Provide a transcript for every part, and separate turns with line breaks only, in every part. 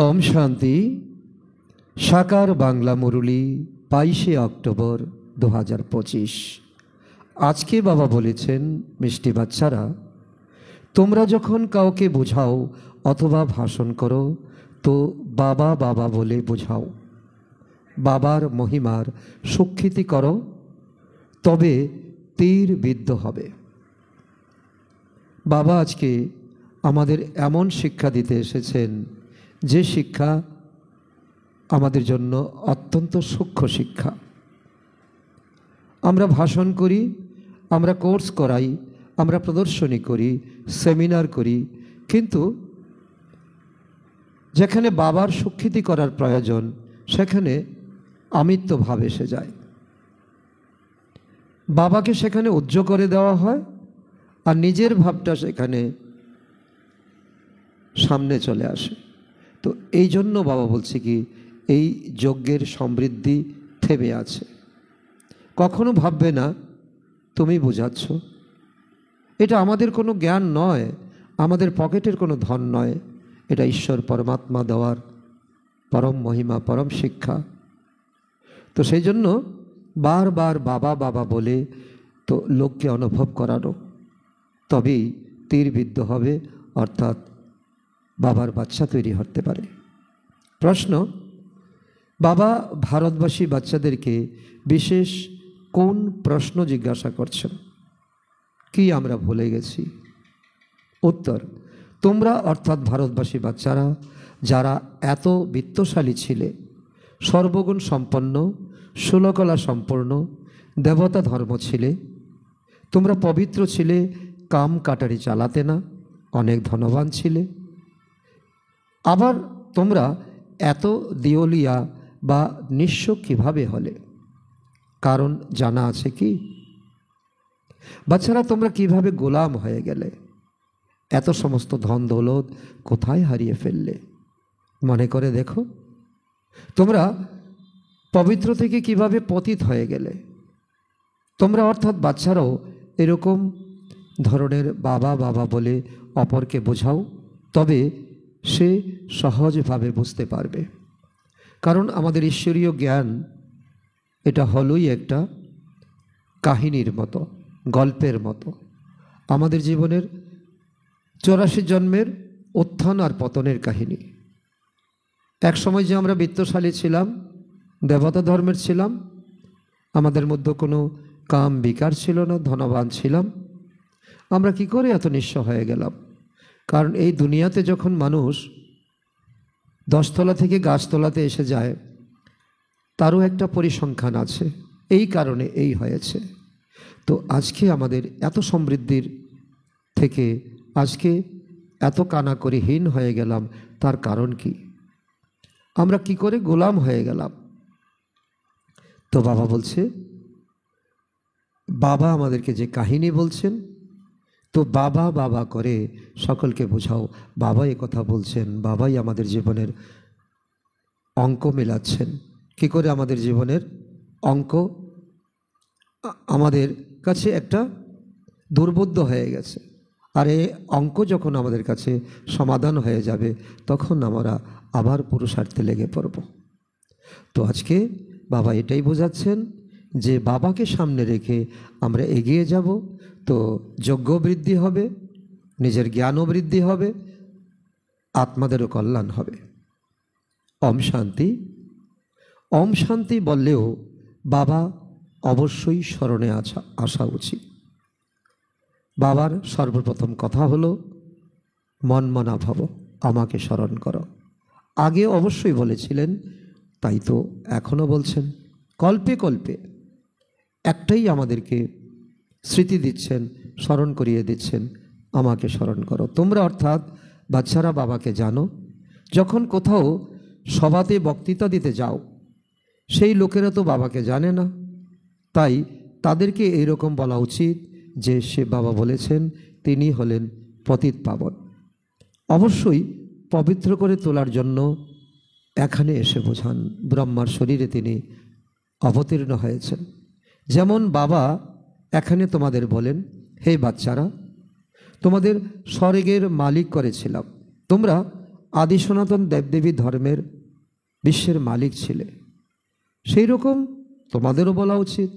ওম শান্তি। সাকার বাংলা মুরলী 22শে অক্টোবর 2025। আজকে বাবা বলেছেন, মিষ্টি বাচ্চারা, তোমরা যখন কাউকে বোঝাও অথবা ভাষণ করো তো বাবা বাবা বলে বোঝাও, বাবার মহিমার স্বীকৃতি করো, তবে তীর বিদ্ধ হবে। বাবা আজকে আমাদের এমন শিক্ষা দিতে এসেছেন যে শিক্ষা আমাদের জন্য অত্যন্ত সূক্ষ্ম শিক্ষা। আমরা ভাষণ করি, আমরা কোর্স করাই, আমরা প্রদর্শনী করি, সেমিনার করি, কিন্তু যেখানে বাবার স্বীকৃতি করার প্রয়োজন সেখানে আমিত্ব ভাব এসে যায়। বাবাকে সেখানে উজ্জ করে দেওয়া হয় আর নিজের ভাবটা সেখানে সামনে চলে আসে। তো এই জন্য বাবা বলছে কি, এই যজ্ঞের সমৃদ্ধি থেমে আছে। কখনো ভাববে না তুমি বোঝাচ্ছ। এটা আমাদের কোনো জ্ঞান নয়, আমাদের পকেটের কোনো ধন নয়, এটা ঈশ্বর পরমাত্মা দেওয়ার পরম মহিমা, পরম শিক্ষা। তো সেই জন্য বারবার বাবা বাবা বলে তো লোককে অনুভব করানো, তবেই তীরবিদ্ধ হবে, অর্থাৎ বাবার বাচ্চা তৈরি হতে পারে। প্রশ্ন, বাবা ভারতবাসী বাচ্চাদেরকে বিশেষ কোন প্রশ্ন জিজ্ঞাসা করছেন? কি আমরা ভুলে গেছি? উত্তর, তোমরা অর্থাৎ ভারতবাসী বাচ্চারা যারা এত বিত্তশালী ছিলে, সর্বগুণ সম্পন্ন, ষোলকলা সম্পন্ন, দেবতা ধর্ম ছিলে, তোমরা পবিত্র ছিলে, কাম কাটারি চালাতে না, অনেক ধনবান ছিলে, আবার তোমরা এত দিওলিয়া বা নিঃস্ব কীভাবে হলে? কারণ জানা আছে কি? বাচ্চারা, তোমরা কিভাবে গোলাম হয়ে গেলে? এত সমস্ত ধন দৌলত কোথায় হারিয়ে ফেললে? মনে করে দেখো। তোমরা পবিত্র থেকে কিভাবে পতিত হয়ে গেলে? তোমরা অর্থাৎ বাচ্চারাও এরকম ধরনের বাবা বাবা বলে অপরকে বোঝাও, তবে সে সহজভাবে বুঝতে পারবে। কারণ আমাদের ঈশ্বরীয় জ্ঞান এটা হলোই একটা কাহিনীর মতো, গল্পের মতো। আমাদের জীবনের 84 জন্মের উত্থান আর পতনের কাহিনী। এক সময় যে আমরা বিত্তশালী ছিলাম, দেবতা ধর্মের ছিলাম, আমাদের মধ্যে কোনো কাম বিকার ছিল না, ধনবান ছিলাম, আমরা কি করে এত নিঃস্ব হয়ে গেলাম? কারণ এই দুনিয়াতে যখন মানুষ 10 তলা থেকে গাছতলাতে এসে যায়, তারও একটা পরিসংখ্যান আছে। এই কারণে এই হয়েছে। তো আজকে আমাদের এত সমৃদ্ধির থেকে আজকে এত কানাকড়িহীন হয়ে গেলাম, তার কারণ কি? আমরা কি করে গোলাম হয়ে গেলাম? তো বাবা বলছে, বাবা আমাদেরকে যে কাহিনী বলছেন, তো বাবা বাবা করে সকলকে বোঝাও, বাবা এ কথা বলছেন, বাবাই আমাদের জীবনের অঙ্ক মেলাচ্ছেন। কি করে আমাদের জীবনের অঙ্ক আমাদের কাছে একটা দুর্বোধ্য হয়ে গেছে, আর এই অঙ্ক যখন আমাদের কাছে সমাধান হয়ে যাবে, তখন আমরা আবার পুরুষার্থে লেগে পড়ব। তো আজকে বাবা এটাই বোঝাচ্ছেন যে বাবাকে সামনে রেখে আমরা এগিয়ে যাব, তো যজ্ঞ বৃদ্ধি হবে, নিজের জ্ঞানও বৃদ্ধি হবে, আত্মাদেরও কল্যাণ হবে। ওম শান্তি। ওম শান্তি বললেও বাবা অবশ্যই স্মরণে আসা উচিত। বাবার সর্বপ্রথম কথা হলো, মন মনা ভব, আমাকে স্মরণ করো। আগে অবশ্যই বলেছিলেন, তাই তো এখনও বলছেন। কল্পে কল্পে একটাই আমাদেরকে স্মৃতি দিচ্ছেন, স্মরণ করিয়ে দিচ্ছেন, আমাকে স্মরণ করো। তোমরা অর্থাৎ বাচ্চারা বাবাকে জানো। যখন কোথাও সভাতে বক্তৃতা দিতে যাও, সেই লোকেরা তো বাবাকে জানে না, তাই তাদেরকে এইরকম বলা উচিত যে সে বাবা বলেছেন, তিনি হলেন পতিত পাবন। অবশ্যই পবিত্র করে তোলার জন্য এখানে এসে বোঝান, ব্রহ্মার শরীরে তিনি অবতীর্ণ হয়েছেন। যেমন বাবা এখানে তোমাদের বলেন, হে বাচ্চারা, তোমাদের স্বর্গের মালিক করেছিলাম, তোমরা আদি সনাতন দেবদেবী ধর্মের বিশ্বের মালিক ছিলে, সেই রকম তোমাদেরও বলা উচিত।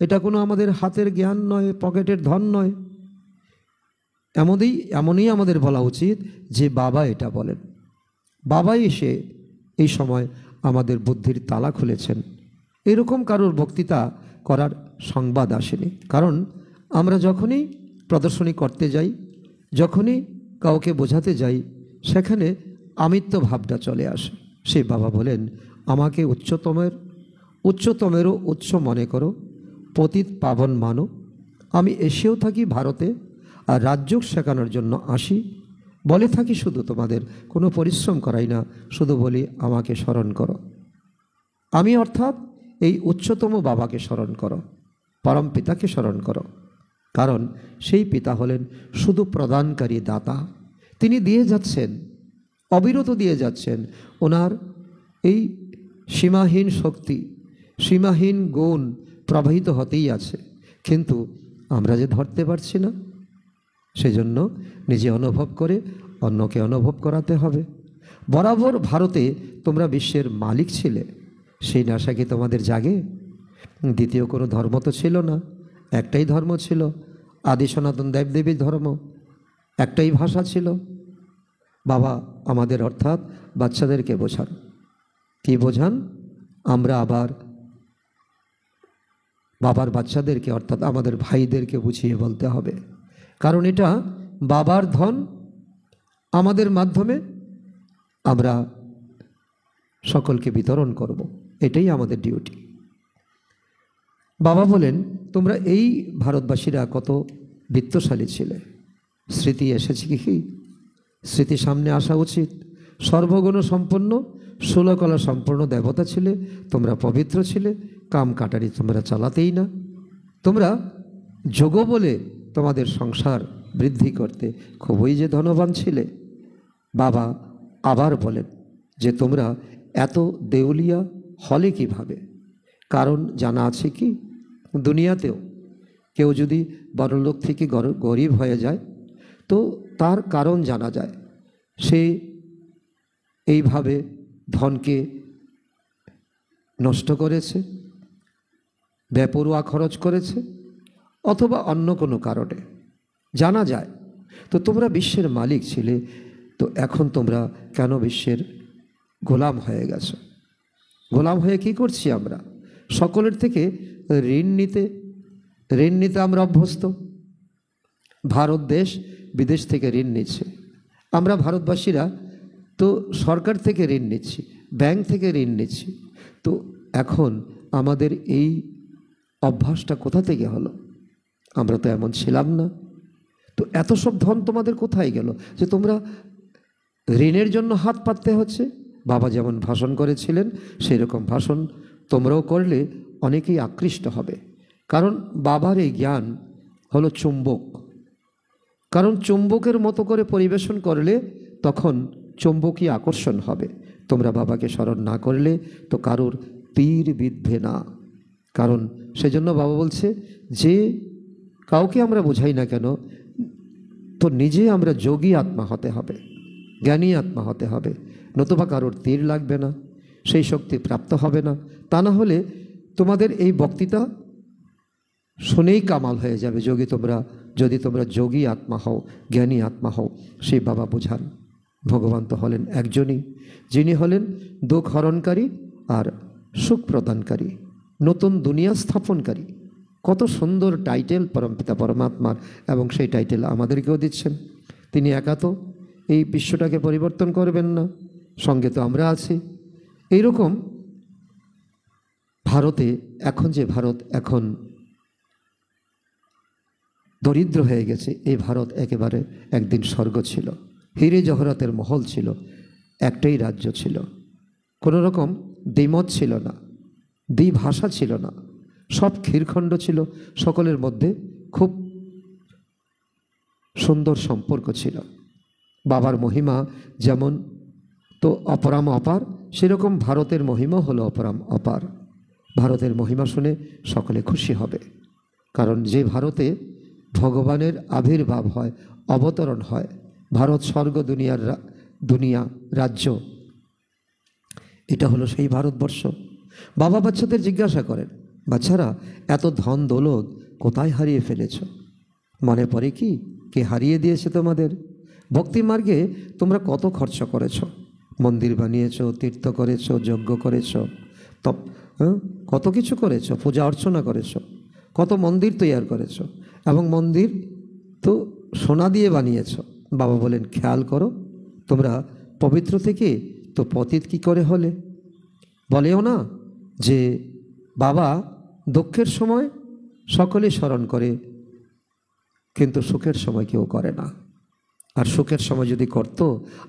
এটা কোনো আমাদের হাতের জ্ঞান নয়, পকেটের ধন নয়। এমনই আমাদের বলা উচিত যে বাবা এটা বলেন। বাবাই এসে এই সময় আমাদের বুদ্ধির তালা খুলেছেন। এরকম কারোর বক্তৃতা করার সংবাদ আসেনি। কারণ আমরা যখনই প্রদর্শনী করতে যাই, যখনই কাউকে বোঝাতে যাই, সেখানে আমিত্ব ভাবটা চলে আসে। সেই বাবা বলেন, আমাকে উচ্চতমেরও উচ্চ মনে করো, পতিত পাবন মানো। আমি এসেও থাকি ভারতে, আর রাজযোগ শেখানোর জন্য আসি। বলে থাকি শুধু তোমাদের, কোনো পরিশ্রম করাই না, শুধু বলি আমাকে স্মরণ করো। আমি অর্থাৎ এই উচ্চতম বাবাকে স্মরণ করো, পরম পিতাকে স্মরণ করো। কারণ সেই পিতা হলেন শুধু প্রদানকারী দাতা। তিনি দিয়ে যাচ্ছেন, অবিরত দিয়ে যাচ্ছেন। ওনার এই সীমাহীন শক্তি, সীমাহীন গুণ প্রবাহিত হতেই আছে, কিন্তু আমরা যে ধরতে পারছি না। সেজন্য নিজে অনুভব করে অন্যকে অনুভব করাতে হবে। বরাবর ভারতে তোমরা বিশ্বের মালিক ছিলে, সেই নেশা কি তোমাদের জাগে? দ্বিতীয় কোনো ধর্ম তো ছিল না, একটাই ধর্ম ছিল, আদি সনাতন দেবদেবীর ধর্ম, একটাই ভাষা ছিল। বাবা আমাদের অর্থাৎ বাচ্চাদেরকে বোঝান। কি বোঝান? আমরা আবার বাবার বাচ্চাদেরকে অর্থাৎ আমাদের ভাইদেরকে বুঝিয়ে বলতে হবে। কারণ এটা বাবার ধন, আমাদের মাধ্যমে আমরা সকলকে বিতরণ করব, এটাই আমাদের ডিউটি। বাবা বলেন, তোমরা এই ভারতবাসীরা কত বিত্তশালী ছিলে। স্মৃতি এসেছে কি? স্মৃতি সামনে আসা উচিত। সর্বগুণ সম্পন্ন, ষোলকলা সম্পন্ন দেবতা ছিলে, তোমরা পবিত্র ছিলে, কাম কাটারি তোমরা চালাতেই না। তোমরা যোগ বলে তোমাদের সংসার বৃদ্ধি করতে খুবই যে ধনবান ছিলে। বাবা আবার বলেন যে তোমরা এত দেউলিয়া হলে কিভাবে? কারণ জানা আছে কি, দুনিয়াতেও কেউ যদি বড়লোক থেকে গরিব হয়ে যায় তো তার কারণ জানা যায়। সে এইভাবে ধনকে নষ্ট করেছে, বেপরোয়া খরচ করেছে, অথবা অন্য কোনো কারণে জানা যায়। তো তোমরা বিশ্বের মালিক ছিলে, তো এখন তোমরা কেন বিশ্বের গোলাম হয়ে গেছো? গোলাম হয়ে কি করছি আমরা? সকলের থেকে ঋণ নিতে আমরা অভ্যস্ত। ভারত দেশ বিদেশ থেকে ঋণ নিচ্ছে, আমরা ভারতবাসীরা তো সরকার থেকে ঋণ নিচ্ছি, ব্যাংক থেকে ঋণ নিচ্ছি। তো এখন আমাদের এই অভ্যাসটা কোথা থেকে হলো? আমরা তো এমন ছিলাম না। তো এত সব ধন তোমাদের কোথায় গেল যে তোমরা ঋণের জন্য হাত পাততে হচ্ছে? বাবা যেমন ভাষণ করেছিলেন সেই রকম ভাষণ তোমরাও করলে অনেকেই আকৃষ্ট হবে। কারণ বাবার এই জ্ঞান হলো চুম্বক। কারণ চুম্বকের মতো করে পরিবেশন করলে তখন চুম্বকীয় আকর্ষণ হবে। তোমরা বাবাকে স্মরণ না করলে তো কারোর তীর বিঁধবে না। কারণ সেজন্য বাবা বলছে যে কাউকে আমরা বোঝাই না কেন, তো নিজে আমরা যোগী আত্মা হতে হবে, জ্ঞানী আত্মা হতে হবে, নতুবা কারোর তীর লাগবে না, সেই শক্তি প্রাপ্ত হবে না। তা না হলে তোমাদের এই বক্তৃতা শুনেই কামাল হয়ে যাবে। যদি তোমরা যোগী আত্মা হও, জ্ঞানী আত্মা হও। সেই বাবা বোঝান ভগবান তো হলেন একজনই, যিনি হলেন দুঃখ হরণকারী আর সুখ প্রদানকারী, নতুন দুনিয়া স্থাপনকারী। কত সুন্দর টাইটেল পরমপিতা পরমাত্মার, এবং সেই টাইটেল আমাদেরকেও দিচ্ছেন। তিনি একা তো এই বিশ্বটাকে পরিবর্তন করবেন না, সঙ্গে তো আমরা আছি। এইরকম ভারতে এখন যে ভারত এখন দরিদ্র হয়ে গেছে, এই ভারত একেবারে একদিন স্বর্গ ছিল, হিরে জহরতের মহল ছিল, একটাই রাজ্য ছিল, কোনো রকম দ্বিমত ছিল না, দ্বিভাষা ছিল না, সব ক্ষীরখণ্ড ছিল, সকলের মধ্যে খুব সুন্দর সম্পর্ক ছিল। বাবার মহিমা যেমন তো অপরাম অপার, সেরকম ভারতের মহিমা হলো অপরাম অপার। ভারতের মহিমা শুনে সকলে খুশি হবে। কারণ যে ভারতে ভগবানের আবির্ভাব হয়, অবতরণ হয়, ভারত স্বর্গ দুনিয়ার দুনিয়া, রাজ্য, এটা হলো সেই ভারতবর্ষ। বাবা বাচ্চাদের জিজ্ঞাসা করেন, বাচ্চারা এত ধন দৌলত কোথায় হারিয়ে ফেলেছ? মনে পড়ে কি কে হারিয়ে দিয়েছে তোমাদের? ভক্তি মার্গে তোমরা কত খরচ করেছ, মন্দির বানিয়েছ, তীর্থ করেছ, যজ্ঞ করেছ, তপ কত কিছু করেছ, পূজা অর্চনা করেছ, কত মন্দির তৈরি করেছ, এবং মন্দির তো সোনা দিয়ে বানিয়েছ। বাবা বলেন, খেয়াল করো, তোমরা পবিত্র থেকে তো পতিত কি করে হলে? বলেও না যে বাবা দুঃখের সময় সকলে স্মরণ করে, কিন্তু সুখের সময় কেউ করে না। আর সুখের সময় যদি করত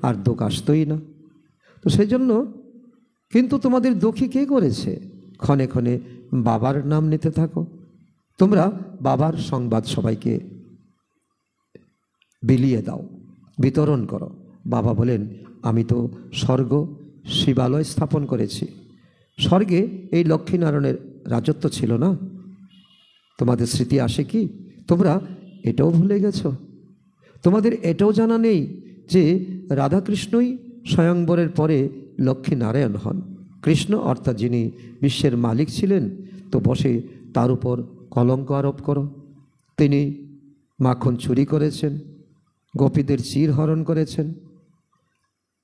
আর দুঃখ আসতই না। তো সেই জন্য কিন্তু তোমাদের দুঃখী কে করেছে? ক্ষণে ক্ষণে বাবার নাম নিতে থাকো, তোমরা বাবার সংবাদ সবাইকে বিলিয়ে দাও, বিতরণ করো। বাবা বলেন, আমি তো স্বর্গ শিবালয় স্থাপন করেছি। স্বর্গে এই লক্ষ্মীনারায়ণের রাজত্ব ছিল না? তোমাদের স্মৃতি আসে কি? তোমরা এটাও ভুলে গেছ? তোমাদের এটাও জানা নেই যে রাধাকৃষ্ণই স্বয়ংবরের পরে লক্ষ্মীনারায়ণ হন। কৃষ্ণ অর্থাৎ যিনি বিশ্বের মালিক ছিলেন, তো বসে তার উপর কলঙ্ক আরোপ করো। তিনি মাখন চুরি করেছেন, গোপীদের চির হরণ করেছেন।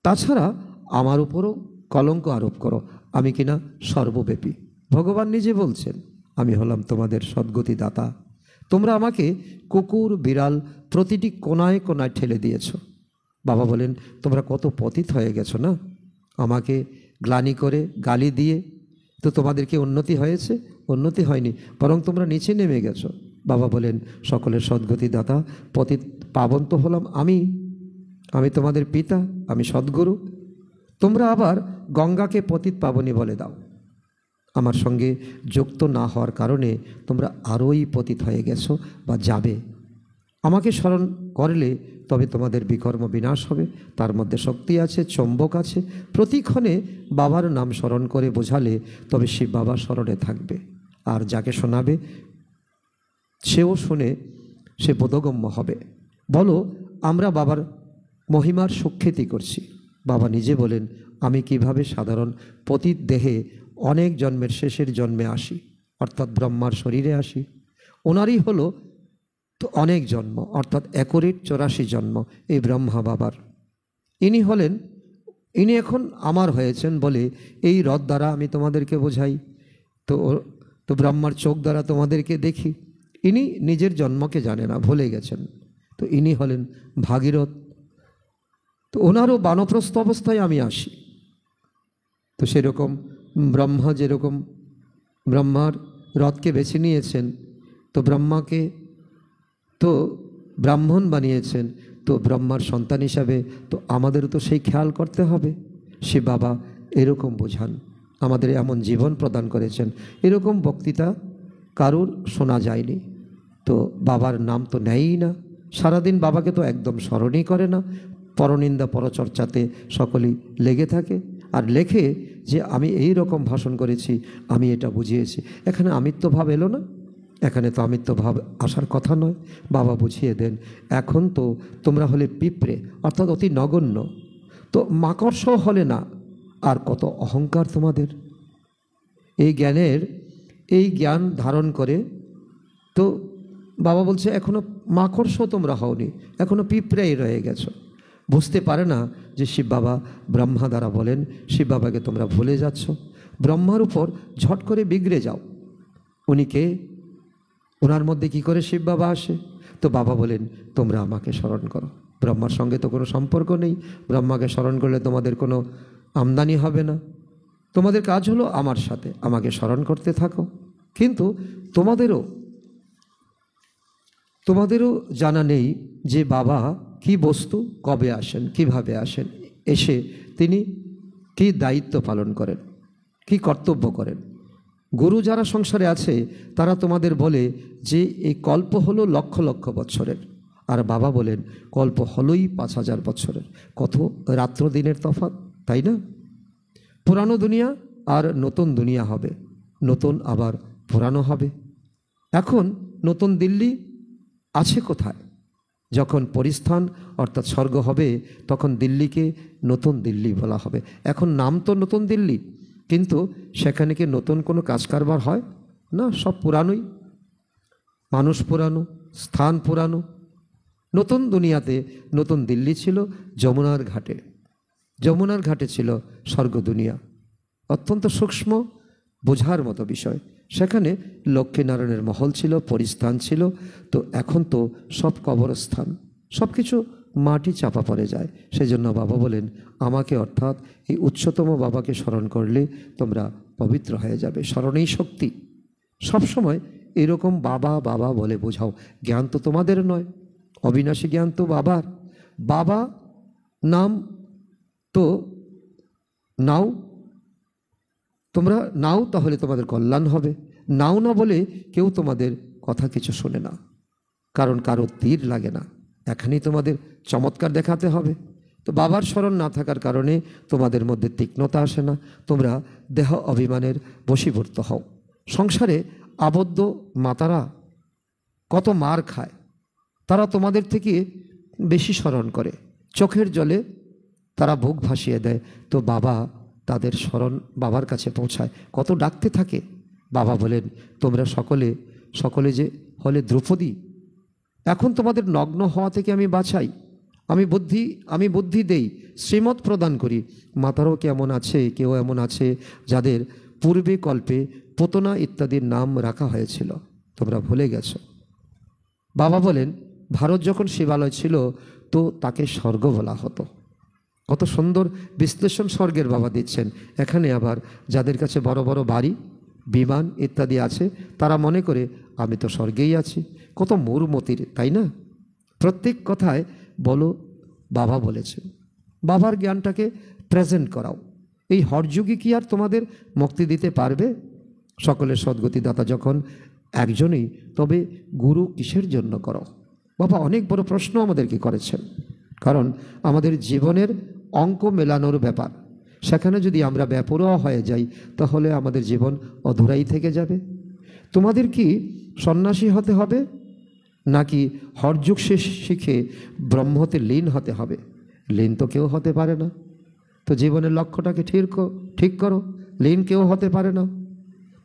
তাছাড়া আমার উপরও কলঙ্ক আরোপ করো, আমি কিনা সর্বব্যাপী। ভগবান নিজে বলছেন, আমি হলাম তোমাদের সদ্গতি দাতা। তোমরা আমাকে কুকুর বিড়াল প্রতিটি কোনায় কোনায় ঠেলে দিয়েছ। বাবা বলেন, তোমরা কত পতিত হয়ে গেছো না? আমাকে গ্লানি করে গালি দিয়ে তো তোমাদের কি উন্নতি হয়েছে? উন্নতি হয়নি, বরং তোমরা নিচে নেমে গেছো। বাবা বলেন, সকলের সদ্গতি দাতা পতিত পাবন তো হলাম আমি তোমাদের পিতা, আমি সদ্গুরু। তোমরা আবার গঙ্গাকে পতিত পাবনী বলে দাও। আমার সঙ্গে যুক্ত না হওয়ার কারণে তোমরা আরোই পতিত হয়ে গেছো বা যাবে। আমাকে স্মরণ করলে তবে তোমাদের বিকর্ম বিনাশ হবে। তার মধ্যে শক্তি আছে, চম্বক আছে। প্রতিক্ষণে বাবার নাম স্মরণ করে বোঝালে তবে শিব বাবা স্মরণে থাকবে, আর যাকে শোনাবে সেও শুনে সে বোধগম্য হবে। বলো, আমরা বাবার মহিমার সুখ্যাতি করছি। বাবা নিজে বলেন, আমি কিভাবে সাধারণ পতিত দেহে অনেক জন্মের শেষের জন্মে আসি, অর্থাৎ ব্রহ্মার শরীরে আসি। ওনারই হলো তো অনেক জন্ম, অর্থাৎ 184 জন্ম এই ব্রহ্মা বাবার। ইনি এখন আমার হয়েছেন বলে এই রথ দ্বারা আমি তোমাদেরকে বোঝাই, তো ব্রহ্মার চোখ দ্বারা তোমাদেরকে দেখি। ইনি নিজের জন্মকে জানে না, ভুলে গেছেন। তো ইনি হলেন ভাগীরথ। তো ওনারও বানপ্রস্থ অবস্থায় আমি আসি। তো সেরকম ব্রহ্মা যেরকম ব্রহ্মার রথকে বেছে নিয়েছেন, তো ব্রহ্মাকে তো ব্রাহ্মণ বানিয়েছেন, তো ব্রহ্মার সন্তান হিসাবে তো আমাদেরও তো সেই খেয়াল করতে হবে। সে বাবা এরকম বোঝান, আমাদের এমন জীবন প্রদান করেছেন। এরকম বক্তৃতা কারুর শোনা যায়নি। তো বাবার নাম তো নেয়ই না, সারাদিন বাবাকে তো একদম স্মরণই করে না। পরনিন্দা পরচর্চাতে সকলেই লেগে থাকে আর লেখে যে আমি এই রকম ভাষণ করেছি, আমি এটা বুঝিয়েছি। এখানে আমিত্বভাব এলো না? এখানে তো আমিত্বভাব আসার কথা নয়। বাবা বুঝিয়ে দেন, এখন তো তোমরা হলে পিঁপড়ে, অর্থাৎ অতি নগণ্য। তো মাকড়স হলে না, আর কত অহংকার তোমাদের। এই জ্ঞান ধারণ করে তো বাবা বলছে, এখনো মাকড়স তোমরা হওনি, এখনো পিঁপড়েই রয়ে গেছো। বুঝতে পারে না যে শিব বাবা ব্রহ্মা দ্বারা বলেন, শিব বাবাকে তোমরা ভুলে যাচ্ছ। ব্রহ্মার উপর ঝট করে বিগড়ে যাও। উনি কে? ওনার মধ্যে কি করে শিব বাবা আসে? তো বাবা বলেন, তোমরা আমাকে স্মরণ করো। ব্রহ্মার সঙ্গে তো কোনো সম্পর্ক নেই। ব্রহ্মাকে স্মরণ করলে তোমাদের কোনো আমদানি হবে না। তোমাদের কাজ হলো আমার সাথে আমাকে স্মরণ করতে থাকো। কিন্তু তোমাদেরও জানা নেই যে বাবা কি বস্তু, কবে আসেন, কিভাবে আসেন, এসে তিনি কি দায়িত্ব পালন করেন, কি কর্তব্য করেন। গুরু যারা সংসারে আছে তারা তোমাদের বলে যে এই কল্প হলো লক্ষ লক্ষ বছরের, আর বাবা বলেন কল্প হলোই 5000 বছরের। কত রাত্র দিনের তফাৎ, তাই না? পুরানো দুনিয়া আর নতুন দুনিয়া হবে, নতুন আবার পুরানো হবে। এখন নতুন দিল্লি আছে কোথায়? যখন পরিস্থান অর্থাৎ স্বর্গ হবে তখন দিল্লিকে নতুন দিল্লি বলা হবে। এখন নাম তো নতুন দিল্লি, কিন্তু সেখানে কি নতুন কোনো কাজ কারবার হয় না? সব পুরানোই, মানুষ পুরানো, স্থান পুরানো। নতুন দুনিয়াতে নতুন দিল্লি ছিল যমুনার ঘাটে। যমুনার ঘাটে ছিল স্বর্গ দুনিয়া, অত্যন্ত সূক্ষ্ম বোঝার মতো বিষয়। সেখানে লক্ষ্মীনারায়ণের মহল ছিল, পরিস্থান ছিল। তো এখন তো সব কবরস্থান, সব কিছু মাটি চাপা পড়ে যায়। সেই জন্য বাবা বলেন, আমাকে অর্থাৎ এই উচ্চতম বাবাকে স্মরণ করলে তোমরা পবিত্র হয়ে যাবে। স্মরণেই শক্তি। সবসময় এরকম বাবা বাবা বলে বোঝাও। জ্ঞান তো তোমাদের নয়, অবিনাশী জ্ঞান তো বাবার। বাবা নাম তো নাও, তোমরা নাও, তাহলে তোমাদের কল্যাণ হবে। নাও না বলে কেউ তোমাদের কথা কিছু শোনে না, কারণ কারো তীর লাগে না। এখানেই তোমাদের চমৎকার দেখাতে হবে। তো বাবার স্মরণ না থাকার কারণে তোমাদের মধ্যে তীক্ষ্ণতা আসে না, তোমরা দেহ অভিমানের বশীভূত হও। সংসারে আবদ্ধ মাতারা কত মার খায়, তারা তোমাদের থেকে বেশি স্মরণ করে, চোখের জলে তারা বুক ভাসিয়ে দেয়। তো বাবা তাদের স্মরণ বাবার কাছে পৌঁছায়, কত ডাকতে থাকে। বাবা বলেন, তোমরা সকলে সকলে যে হলে দ্রৌপদী, এখন তোমাদের নগ্ন হওয়া থেকে আমি বাঁচাই, আমি বুদ্ধি দেই, শ্রীমত প্রদান করি। মাতারও কেমন আছে, কেউ এমন আছে যাদের পূর্বে কল্পে পুতনা ইত্যাদির নাম রাখা হয়েছিল, তোমরা ভুলে গেছো। বাবা বলেন, ভারত যখন শিবালয় ছিল তো তাকে স্বর্গ বলা হতো। কত সুন্দর বিশ্লেষণ স্বর্গের বাবা দিচ্ছেন। এখানে আবার যাদের কাছে বড় বড় বাড়ি, বিমান ইত্যাদি আছে, তারা মনে করে আমি তো স্বর্গেই আছি। কত মূর্মতির, তাই না? প্রত্যেক কথায় বলো বাবা বলেছেন। বাবার জ্ঞানটাকে প্রেজেন্ট করাও। এই হরযুগে কি আর তোমাদের মুক্তি দিতে পারবে? সকলের সদ্গতিদাতা যখন একজনই, তবে গুরু কিসের জন্য করো? বাবা অনেক বড় প্রশ্ন আমাদেরকে করেছেন, কারণ আমাদের জীবনের অঙ্ক মেলানোর ব্যাপার। সেখানে যদি আমরা বেপরোয়া হয়ে যাই তাহলে আমাদের জীবন অধুরাই থেকে যাবে। তোমাদের কি সন্ন্যাসী হতে হবে, নাকি হরযুগ শিখে ব্রহ্মতে লীন হতে হবে? লীন তো কেউ হতে পারে না। তো জীবনের লক্ষ্যটাকে ঠিক করো। লীন কেউ হতে পারে না।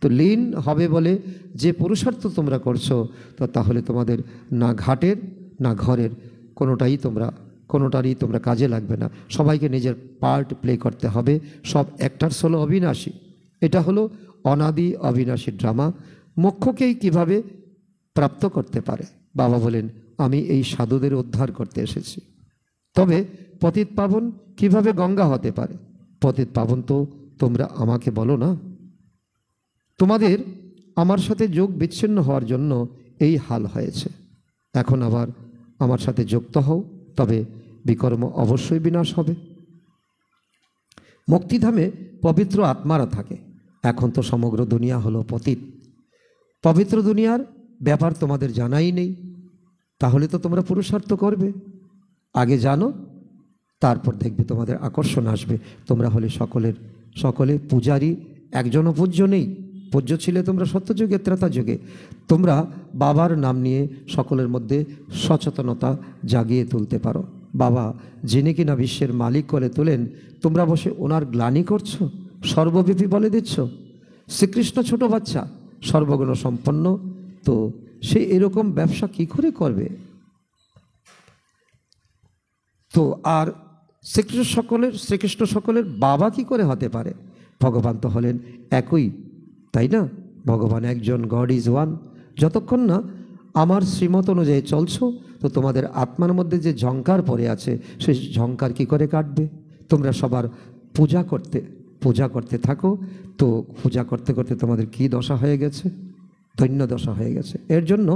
তো লীন হবে বলে যে পুরুষার্থ তোমরা করছো, তো তাহলে তোমাদের না ঘাটের না ঘরের কোনোটারই তোমরা কাজে লাগবে না। সবাইকে নিজের পার্ট প্লে করতে হবে। সব অ্যাক্টার্স হলো অবিনাশী। এটা হলো অনাদি অবিনাশী ড্রামা। মোক্ষকেই কিভাবে প্রাপ্ত করতে পারে? বাবা বলেন, আমি এই সাধুদের উদ্ধার করতে এসেছি। তবে পতিত পাবন কিভাবে গঙ্গা হতে পারে? পতিত পাবন তো তোমরা আমাকে বলো না। তোমাদের আমার সাথে যোগ বিচ্ছিন্ন হওয়ার জন্য এই হাল হয়েছে। এখন আবার আমার সাথে যুক্ত হও, তবে বিকর্ম অবশ্যই বিনাশ হবে। মুক্তিধামে পবিত্র আত্মারা থাকে। এখন তো সমগ্র দুনিয়া হলো পতিত। পবিত্র দুনিয়ার ব্যাপার তোমাদের জানাই নেই, তাহলে তো তোমরা পুরুষার্থ করবে। আগে জানো, তারপর দেখবে তোমাদের আকর্ষণ আসবে। তোমরা হলে সকলে পূজারী, একজনও পূজ্য নেই। পূজ্য ছিলে তোমরা সত্যযুগে, ত্রেতা যুগে। তোমরা বাবার নাম নিয়ে সকলের মধ্যে সচেতনতা জাগিয়ে তুলতে পারো। বাবা যিনি কিনা বিশ্বের মালিক করে তোলেন, তোমরা বসে ওনার গ্লানি করছো, সর্বব্যাপী বলে দিচ্ছ। শ্রীকৃষ্ণ ছোট বাচ্চা, সর্বগুণ সম্পন্ন, তো সে এরকম ব্যবসা কি করে করবে? তো আর শ্রীকৃষ্ণ সকলের বাবা কি করে হতে পারে? ভগবান তো হলেন একই, তাই না? ভগবান একজন, গড ইজ ওয়ান। যতক্ষণ না আমার শ্রীমত অনুযায়ী চলছো, তো তোমাদের আত্মার মধ্যে যে ঝংকার পড়ে আছে, সেই ঝংকার কি করে কাটবে? তোমরা সবার পূজা করতে থাকো। তো পূজা করতে করতে তোমাদের কি দশা হয়ে গেছে? ধন্য দশা হয়ে গেছে। এর জন্য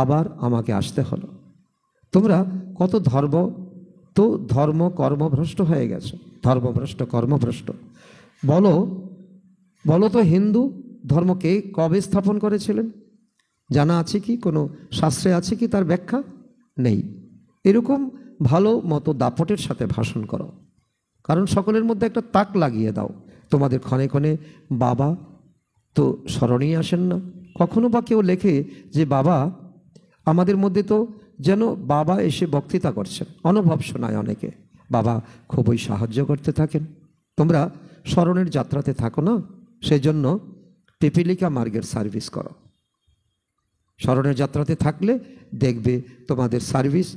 আবার আমাকে আসতে হলো। তোমরা কত ধর্ম কর্মভ্রষ্ট হয়ে গেছে। ধর্মভ্রষ্ট, কর্মভ্রষ্ট। বলো তো, হিন্দু ধর্মকে কবে স্থাপন করেছিলেন? জানা আছে কি? কোনো শাস্ত্রে আছে কি তার ব্যাখ্যা? নেই। এরকম ভালো মতো দাপটের সাথে ভাষণ করো, কারণ সকলের মধ্যে একটা তাক লাগিয়ে দাও। তোমাদের ক্ষণে ক্ষণে বাবা তো স্মরণেই আসেন না। কখনো বা কেউ লেখে যে বাবা আমাদের মধ্যে তো যেন বাবা এসে বক্তৃতা করছেন, অনুভব শোনায় অনেকে। বাবা খুবই সাহায্য করতে থাকেন। তোমরা স্মরণের যাত্রাতে থাকো না, সেই জন্য পিপিলিকা মার্গের সার্ভিস করো। স্মরণের যাত্রাতে থাকলে দেখবে তোমাদের সার্ভিস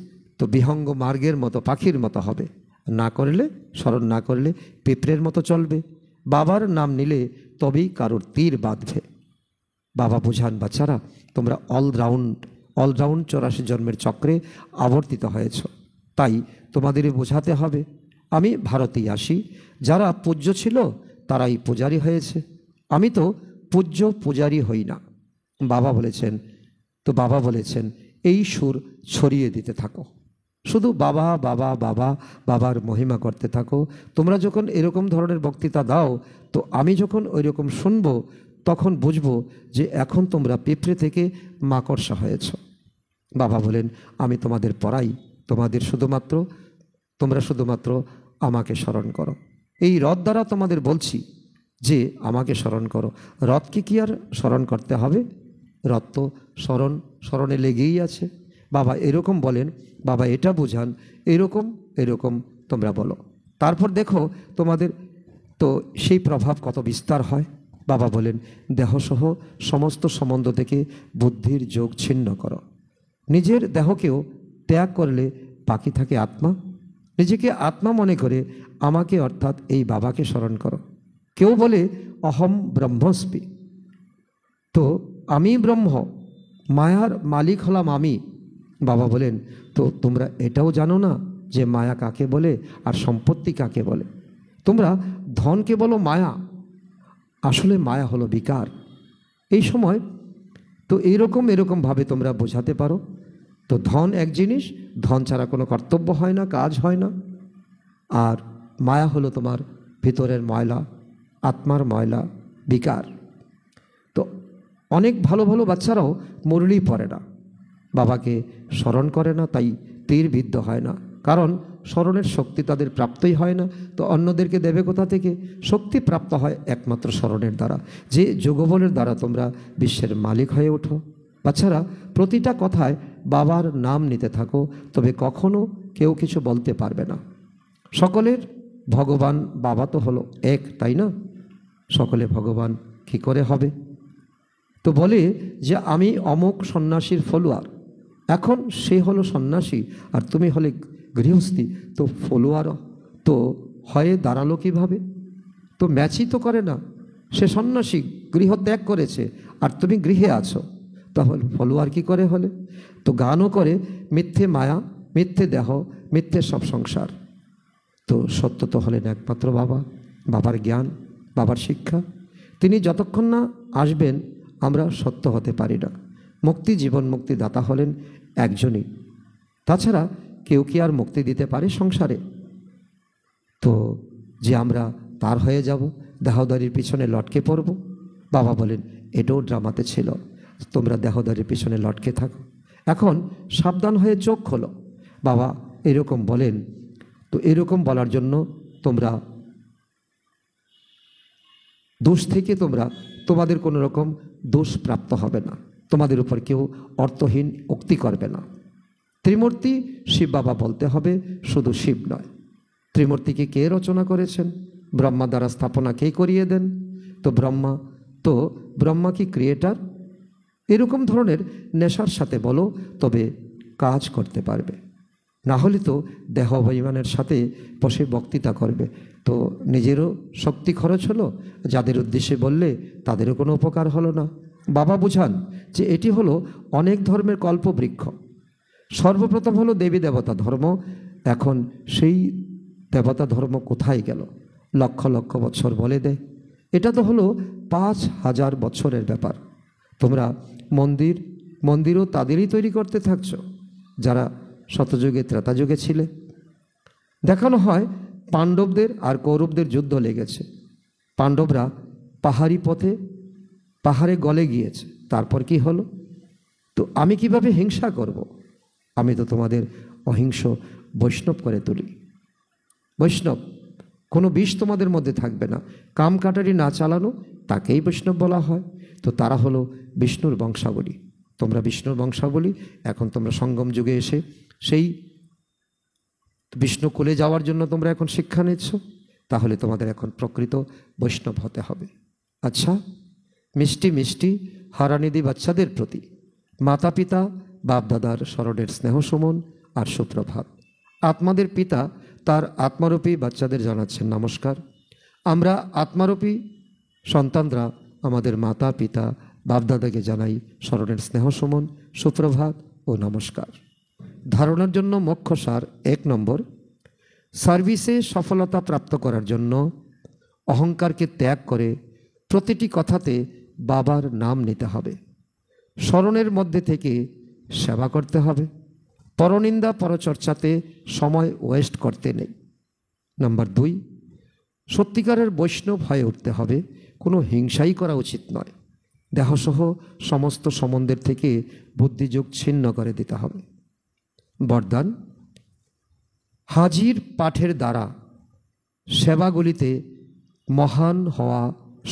তো বিহঙ্গ মার্গের মতো, পাখির মতো হবে। না করলে, স্মরণ না করলে পিঁপড়ের মতো চলবে। বাবার নাম নিলে তবেই কারোর তীর বাঁধবে। বাবা বুঝান, বাচ্চারা তোমরা অলরাউন্ড 84 জন্মের চক্রে আবর্তিত হয়েছ, তাই তোমাদেরই বোঝাতে হবে। আমি ভারতেই আসি, যারা পূজ্য ছিল তারাই পূজারী হয়েছে, আমি তো পূজ্য পূজারী হই না। বাবা বলেছেন এই সুর ছড়িয়ে দিতে থাকো, শুধু বাবা বাবা বাবা বাবার মহিমা করতে থাকো। তোমরা যখন এরকম ধরনের বক্তৃতা দাও, তো আমি যখন ওই রকম শুনবো, তখন বুঝবো যে এখন তোমরা পিঁপড়ে থেকে মাকড়সা হয়েছ। বাবা বলেন, আমি তোমাদের পড়াই, তোমরা শুধুমাত্র আমাকে স্মরণ করো। এই রথ দ্বারা তোমাদের বলছি যে আমাকে স্মরণ করো। রথকে কি আর স্মরণ করতে হবে? রথ তো স্মরণে লেগেই আছে। বাবা এরকম বলেন, বাবা এটা বুঝান, এরকম তোমরা বলো। তারপর দেখো তোমাদের তো সেই প্রভাব কত বিস্তার হয়। বাবা বলেন, দেহসহ সমস্ত সম্বন্ধ থেকে বুদ্ধির যোগ ছিন্ন করো। নিজের দেহকেও ত্যাগ করলে বাকি থাকে আত্মা। নিজেকে আত্মা মনে করে আমাকে অর্থাৎ এই বাবাকে স্মরণ করো। কেউ বলে অহম ব্রহ্মস্মি, তো আমি ব্রহ্ম, মায়ার মালিক হলাম আমি। বাবা বলেন, তো তোমরা এটাও জানো না যে মায়া কাকে বলে আর সম্পত্তি কাকে বলে? তোমরা ধনকে বলো মায়া, আসলে মায়া হলো বিকার। এই সময় তো এরকমভাবে তোমরা বোঝাতে পারো। তো ধন এক জিনিস, ধন ছাড়া কোনো কর্তব্য হয় না, কাজ হয় না। আর মায়া হলো তোমার ভিতরের ময়লা, আত্মার ময়লা, বিকার। তো অনেক ভালো ভালো বাচ্চারাও মুরলি পড়ে না, বাবাকে স্মরণ করে না, তাই তীর বিদ্ধ হয় না। কারণ স্মরণের শক্তি তাদের প্রাপ্তই হয় না। তো অন্যদেরকে দেবে কোথা থেকে? শক্তি প্রাপ্ত হয় একমাত্র স্মরণের দ্বারা, যে যোগবলের দ্বারা তোমরা বিশ্বের মালিক হয়ে ওঠো। বাচ্চারা প্রতিটা কথায় বাবার নাম নিতে থাকো, তবে কখনো কেউ কিছু বলতে পারবে না। সকলের ভগবান বাবা তো হলো এক, তাই না? সকলে ভগবান কি করে হবে? তো বলে যে আমি অমুক সন্ন্যাসীর ফলোয়ার। এখন সে হলো সন্ন্যাসী আর তুমি হলে গৃহস্থী, তো ফলোয়ারও তো হয়ে দাঁড়ালো কীভাবে? তো ম্যাচই তো করে না। সে সন্ন্যাসী গৃহ ত্যাগ করেছে আর তুমি গৃহে আছো, তাহলে ফলোয়ার কি করে হলে? তো গানও করে মিথ্যে মায়া, মিথ্যে দেহ, মিথ্যে সব সংসার। তো সত্য তো হলেন একমাত্র বাবা, বাবার জ্ঞান, বাবার শিক্ষা। তিনি যতক্ষণ না আসবেন আমরা সত্য হতে পারি না। মুক্তি, জীবন মুক্তি দাতা হলেন একজনই, তাছাড়া কেউ কি আর মুক্তি দিতে পারে সংসারে? তো যে আমরা তার হয়ে যাব, দেহদারির পিছনে লটকে পড়ব? বাবা বলেন, এটাও ড্রামাতে ছিল, তোমরা দেহদারির পিছনে লটকে থাকো। এখন সাবধান হয়ে চোখ খোলো। বাবা এরকম বলেন। তো এরকম বলার জন্য তোমরা দোষ থেকে তোমাদের কোনো রকম দোষ প্রাপ্ত হবে না, তোমাদের উপর কেউ অর্থহীন উক্তি করবে না। ত্রিমূর্তি শিব বাবা বলতে হবে, শুধু শিব নয়। ত্রিমূর্তিকে কে রচনা করেছেন? ব্রহ্মা দ্বারা স্থাপনা কে করিয়ে দেন? তো ব্রহ্মা কি ক্রিয়েটার? এরকম ধরনের নেশার সাথে বলো, তবে কাজ করতে পারবে। না হলে তো দেহ অভিমানের সাথে বসে বক্তৃতা করবে, তো নিজেরও শক্তি খরচ হলো, যাদের উদ্দেশ্যে বললে তাদেরও কোনো উপকার হলো না। বাবা বুঝান যে এটি হলো অনেক ধর্মের কল্পবৃক্ষ। সর্বপ্রথম হলো দেবী দেবতা ধর্ম। এখন সেই দেবতা ধর্ম কোথায় গেল? লক্ষ লক্ষ বছর বলে দেয়। এটা তো হলো 5000 বছরের ব্যাপার। তোমরা মন্দিরও তাদেরই তৈরি করতে থাকছো যারা শতযুগে ত্রেতাযুগে ছিলে। দেখানো হয় পাণ্ডবদের আর কৌরবদের যুদ্ধ লেগেছে। পাণ্ডবরা পাহাড়ি পথে পাহাড়ে গলে গিয়েছে, তারপর কি হলো? তো আমি কিভাবে হিংসা করব? আমি তো তোমাদের অহিংস বৈষ্ণব করে তুলি। বৈষ্ণব, কোনো বিষ তোমাদের মধ্যে থাকবে না। কাম কাটারি না চালানো তাকেই বৈষ্ণব বলা হয়। তো তারা হলো বিষ্ণুর বংশাবলী। তোমরা বিষ্ণুর বংশাবলী, এখন তোমরা সঙ্গম যুগে এসে সেই বিষ্ণু কোলে যাওয়ার জন্য তোমরা এখন শিক্ষা নিচ্ছ, তাহলে তোমাদের এখন প্রকৃত বৈষ্ণব হতে হবে। আচ্ছা, মিষ্টি মিষ্টি হারানিধি বাচ্চাদের প্রতি মাতা পিতা বাপদাদার স্মরণের স্নেহ সুমন আর সুপ্রভাত। আত্মাদের পিতা তার আত্মারূপী বাচ্চাদের জানাচ্ছেন নমস্কার। আমরা আত্মারূপী সন্তানরা আমাদের মাতা পিতা বাপদাদাকে জানাই স্মরণের স্নেহ সুমন, সুপ্রভাত ও নমস্কার। ধারণার জন্য মোক্ষ সার 1 নম্বর, সার্ভিসে সফলতা প্রাপ্ত করার জন্য অহংকারকে ত্যাগ করে প্রতিটি কথাতে বাবার নাম নিতে হবে। স্মরণের মধ্যে থেকে সেবা করতে হবে। পরনিন্দা পরচর্চাতে সময় ওয়েস্ট করতে নেই। নাম্বার 2, সত্যিকারের বৈষ্ণব হয়ে উঠতে হবে। কোনো হিংসাই করা উচিত নয়। দেহসহ সমস্ত সম্বন্ধের থেকে বুদ্ধিযোগ ছিন্ন করে দিতে হবে। বরদান, হাজির পাঠের দ্বারা সেবাগুলিতে মহান হওয়া,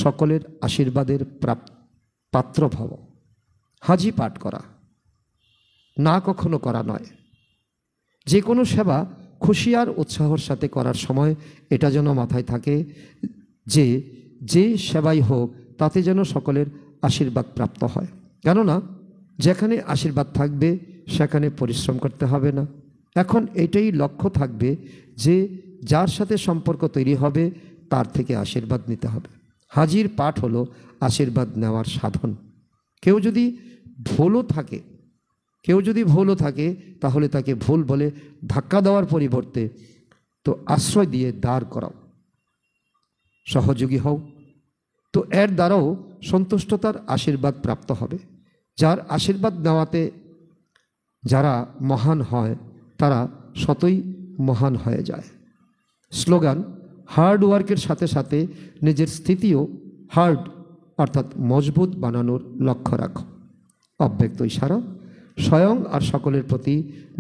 সকলের আশীর্বাদের পাত্র ভব। হাজি পাঠ করা, না কখনো করা নয়। যে কোনো সেবা খুশি আর উৎসাহর সাথে করার সময় এটা যেন মাথায় থাকে যে যে সেবাই হোক তাতে যেন সকলের আশীর্বাদ প্রাপ্ত হয়। কেননা যেখানে আশীর্বাদ থাকবে সেখানে পরিশ্রম করতে হবে না। এখন এটাই লক্ষ্য থাকবে যে যার সাথে সম্পর্ক তৈরি হবে তার থেকে আশীর্বাদ নিতে হবে। হাজির পাঠ হলো আশীর্বাদ নেওয়ার সাধন। কেউ যদি ভুলও থাকে তাহলে তাকে ভুল বলে ধাক্কা দেওয়ার পরিবর্তে তো আশ্রয় দিয়ে দাঁড় করাও, সহযোগী হও, তো এর দ্বারাও সন্তুষ্টতার আশীর্বাদ প্রাপ্ত হবে। যার আশীর্বাদ নেওয়াতে যারা মহান হয় তারা স্বতই মহান হয়ে যায়। স্লোগান, হার্ড ওয়ার্কের সাথে সাথে নিজের স্থিতিও হার্ড অর্থাৎ মজবুত বানানোর লক্ষ্য রাখো। অব্যক্ত ইশারা, স্বয়ং আর সকলের প্রতি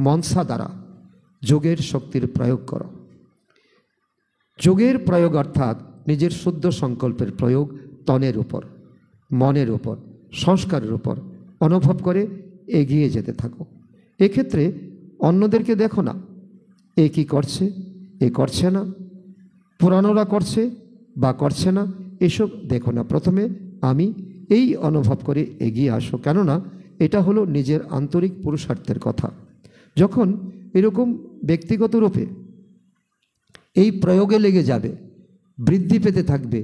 মনসা দ্বারা যোগের শক্তির প্রয়োগ করো। যোগের প্রয়োগ অর্থাৎ নিজের শুদ্ধ সংকল্পের প্রয়োগ তনের উপর, মনের উপর, সংস্কারের উপর অনুভব করে এগিয়ে যেতে থাকো। এক্ষেত্রে অন্যদেরকে দেখো না, এ কি করছে, এ করছে না, পুরানোরা করছে বা করছে না, এসব দেখো না। প্রথমে আমি এই অনুভব করে এগিয়ে আসো, কেননা এটা হলো নিজের আন্তরিক পুরুষার্থের কথা। যখন এরকম ব্যক্তিগত রূপে এই প্রয়োগে লেগে যাবে, বৃদ্ধি পেতে থাকবে,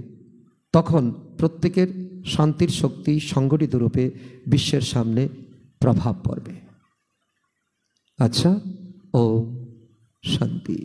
তখন প্রত্যেকের শান্তির শক্তি সংগঠিত রূপে বিশ্বের সামনে প্রভাব পড়বে। আচ্ছা, ওম শান্তি।